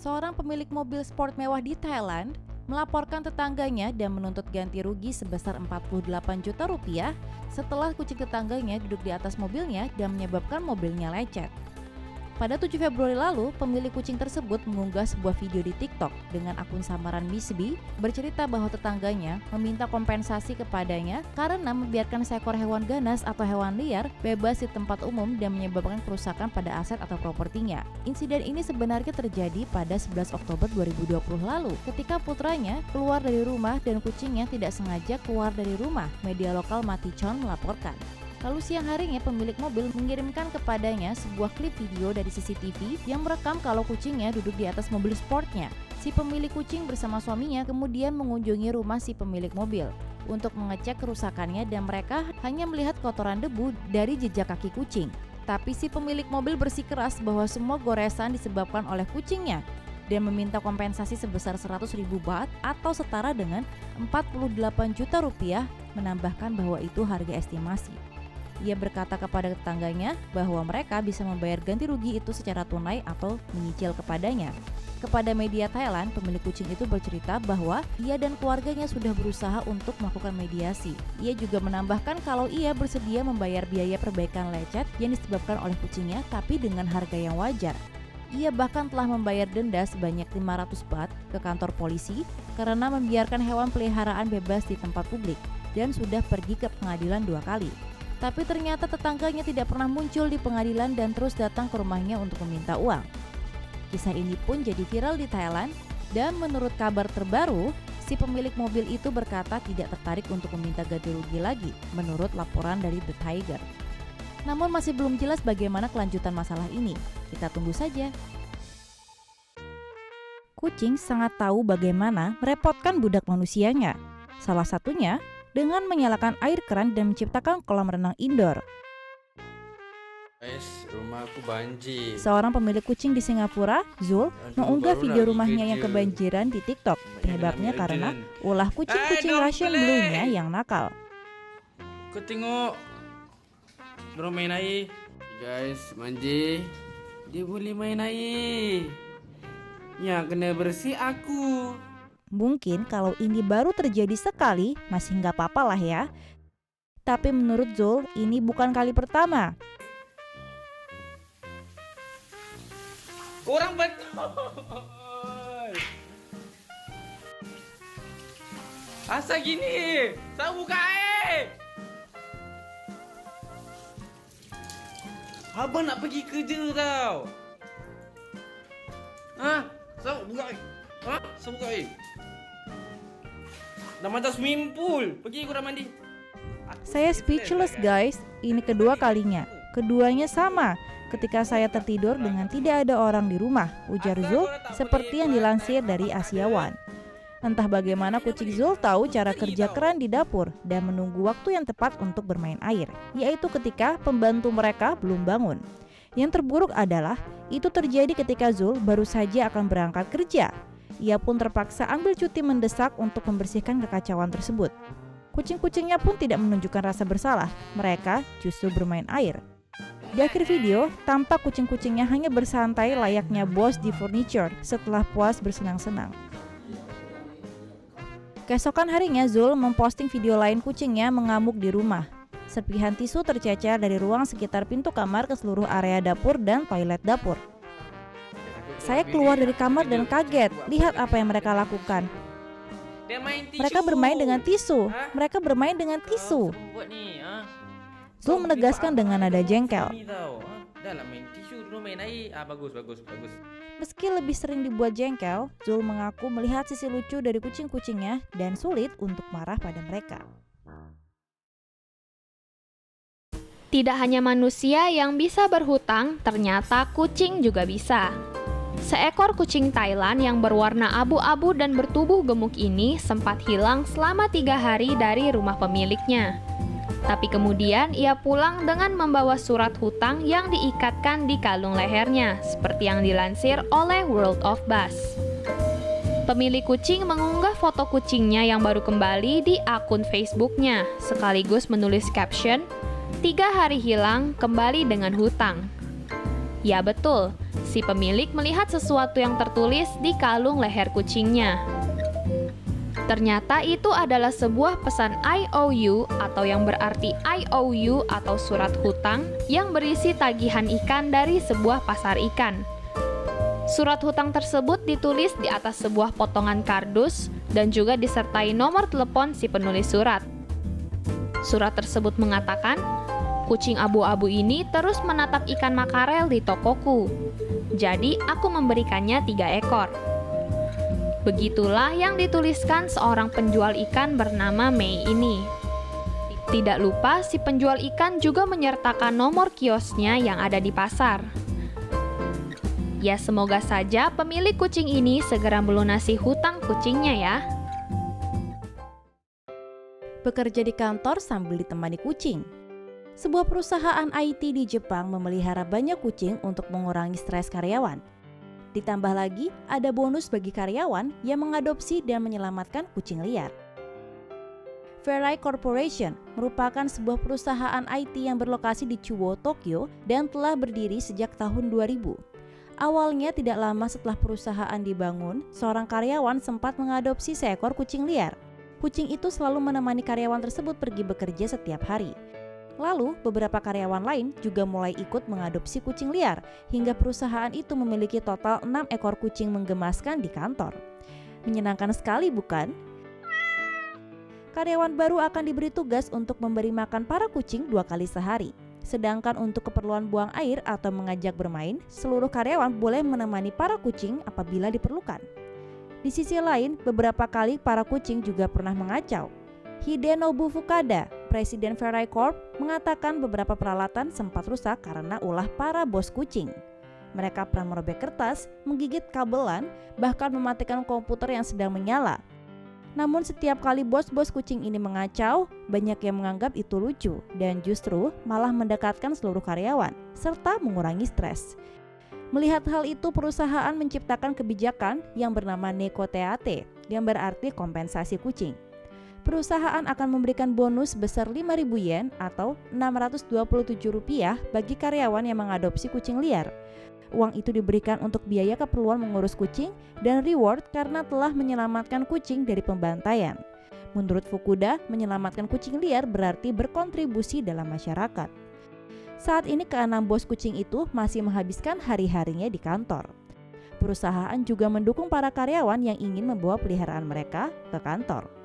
Seorang pemilik mobil sport mewah di Thailand melaporkan tetangganya dan menuntut ganti rugi sebesar 48 juta rupiah setelah kucing tetangganya duduk di atas mobilnya dan menyebabkan mobilnya lecet. Pada 7 Februari lalu, pemilik kucing tersebut mengunggah sebuah video di TikTok dengan akun samaran Miss B bercerita bahwa tetangganya meminta kompensasi kepadanya karena membiarkan seekor hewan ganas atau hewan liar bebas di tempat umum dan menyebabkan kerusakan pada aset atau propertinya. Insiden ini sebenarnya terjadi pada 11 Oktober 2020 lalu ketika putranya keluar dari rumah dan kucingnya tidak sengaja keluar dari rumah, media lokal Matichon melaporkan. Lalu siang harinya pemilik mobil mengirimkan kepadanya sebuah klip video dari CCTV yang merekam kalau kucingnya duduk di atas mobil sportnya. Si pemilik kucing bersama suaminya kemudian mengunjungi rumah si pemilik mobil untuk mengecek kerusakannya dan mereka hanya melihat kotoran debu dari jejak kaki kucing. Tapi si pemilik mobil bersikeras bahwa semua goresan disebabkan oleh kucingnya dan meminta kompensasi sebesar 100.000 baht atau setara dengan 48 juta rupiah, menambahkan bahwa itu harga estimasi. Ia berkata kepada tetangganya bahwa mereka bisa membayar ganti rugi itu secara tunai atau menyicil kepadanya. Kepada media Thailand, pemilik kucing itu bercerita bahwa ia dan keluarganya sudah berusaha untuk melakukan mediasi. Ia juga menambahkan kalau ia bersedia membayar biaya perbaikan lecet yang disebabkan oleh kucingnya tapi dengan harga yang wajar. Ia bahkan telah membayar denda sebanyak 500 baht ke kantor polisi karena membiarkan hewan peliharaan bebas di tempat publik dan sudah pergi ke pengadilan 2 kali. Tapi ternyata tetangganya tidak pernah muncul di pengadilan dan terus datang ke rumahnya untuk meminta uang. Kisah ini pun jadi viral di Thailand dan menurut kabar terbaru, si pemilik mobil itu berkata tidak tertarik untuk meminta ganti rugi lagi menurut laporan dari The Tiger. Namun masih belum jelas bagaimana kelanjutan masalah ini. Kita tunggu saja. Kucing sangat tahu bagaimana merepotkan budak manusianya. Salah satunya dengan menyalakan air keran dan menciptakan kolam renang indoor. Guys, rumahku banjir. Seorang pemilik kucing di Singapura, Zul, mengunggah video rumahnya yang kebanjiran di TikTok. Penyebabnya karena ulah kucing-kucing Russian Blue-nya yang nakal. Kau tengok dorang main air. Guys, banjir. Dia boleh main air. Yang kena bersih aku. Mungkin kalau ini baru terjadi sekali, masih nggak apa-apa lah ya. Tapi menurut Zul, ini bukan kali pertama. Kurang betul. Asal gini, saya buka air. Abang nak pergi kerja tau. Hah? Saya buka air. Hah? Saya buka air. Dah macam swimming pool. Pergi kurang mandi. Saya speechless guys, ini kedua kalinya. Keduanya sama, ketika saya tertidur dengan tidak ada orang di rumah, ujar Zul seperti yang dilansir dari Asia One. Entah bagaimana kucing Zul tahu cara kerja keran di dapur dan menunggu waktu yang tepat untuk bermain air, yaitu ketika pembantu mereka belum bangun. Yang terburuk adalah, itu terjadi ketika Zul baru saja akan berangkat kerja. Ia pun terpaksa ambil cuti mendesak untuk membersihkan kekacauan tersebut. Kucing-kucingnya pun tidak menunjukkan rasa bersalah, mereka justru bermain air. Di akhir video, tampak kucing-kucingnya hanya bersantai layaknya bos di furniture setelah puas bersenang-senang. Keesokan harinya, Zul memposting video lain kucingnya mengamuk di rumah. Serpihan tisu tercecer dari ruang sekitar pintu kamar ke seluruh area dapur dan toilet dapur. Saya keluar dari kamar dan kaget, lihat apa yang mereka lakukan. Mereka bermain dengan tisu. Mereka bermain dengan tisu. Zul menegaskan dengan nada jengkel. Meski lebih sering dibuat jengkel, Zul mengaku melihat sisi lucu dari kucing-kucingnya dan sulit untuk marah pada mereka. Tidak hanya manusia yang bisa berhutang, ternyata kucing juga bisa. Seekor kucing Thailand yang berwarna abu-abu dan bertubuh gemuk ini sempat hilang selama 3 hari dari rumah pemiliknya. Tapi kemudian ia pulang dengan membawa surat hutang yang diikatkan di kalung lehernya, seperti yang dilansir oleh World of Buzz. Pemilik kucing mengunggah foto kucingnya yang baru kembali di akun Facebooknya, sekaligus menulis caption, 3 hari hilang kembali dengan hutang. Ya betul, Si pemilik melihat sesuatu yang tertulis di kalung leher kucingnya. Ternyata itu adalah sebuah pesan IOU atau yang berarti IOU atau surat hutang yang berisi tagihan ikan dari sebuah pasar ikan. Surat hutang tersebut ditulis di atas sebuah potongan kardus dan juga disertai nomor telepon si penulis surat. Surat tersebut mengatakan, kucing abu-abu ini terus menatap ikan makarel di tokoku. Jadi aku memberikannya 3 ekor. Begitulah yang dituliskan seorang penjual ikan bernama Mei ini. Tidak lupa si penjual ikan juga menyertakan nomor kiosnya yang ada di pasar. Ya, semoga saja pemilik kucing ini segera melunasi hutang kucingnya ya. Bekerja di kantor sambil ditemani kucing. Sebuah perusahaan IT di Jepang memelihara banyak kucing untuk mengurangi stres karyawan. Ditambah lagi, ada bonus bagi karyawan yang mengadopsi dan menyelamatkan kucing liar. Farai Corporation merupakan sebuah perusahaan IT yang berlokasi di Chuo, Tokyo dan telah berdiri sejak tahun 2000. Awalnya tidak lama setelah perusahaan dibangun, seorang karyawan sempat mengadopsi seekor kucing liar. Kucing itu selalu menemani karyawan tersebut pergi bekerja setiap hari. Lalu, beberapa karyawan lain juga mulai ikut mengadopsi kucing liar, hingga perusahaan itu memiliki total 6 ekor kucing menggemaskan di kantor. Menyenangkan sekali, bukan? Karyawan baru akan diberi tugas untuk memberi makan para kucing 2 kali sehari. Sedangkan untuk keperluan buang air atau mengajak bermain, seluruh karyawan boleh menemani para kucing apabila diperlukan. Di sisi lain, beberapa kali para kucing juga pernah mengacau. Hidenobu Fukada, Presiden Farai Corp, mengatakan beberapa peralatan sempat rusak karena ulah para bos kucing. Mereka pernah merobek kertas, menggigit kabelan, bahkan mematikan komputer yang sedang menyala. Namun setiap kali bos-bos kucing ini mengacau, banyak yang menganggap itu lucu dan justru malah mendekatkan seluruh karyawan, serta mengurangi stres. Melihat hal itu, perusahaan menciptakan kebijakan yang bernama Neko Teate, yang berarti kompensasi kucing. Perusahaan akan memberikan bonus sebesar 5.000 yen atau Rp627 bagi karyawan yang mengadopsi kucing liar. Uang itu diberikan untuk biaya keperluan mengurus kucing dan reward karena telah menyelamatkan kucing dari pembantaian. Menurut Fukuda, menyelamatkan kucing liar berarti berkontribusi dalam masyarakat. Saat ini ke-6 bos kucing itu masih menghabiskan hari-harinya di kantor. Perusahaan juga mendukung para karyawan yang ingin membawa peliharaan mereka ke kantor.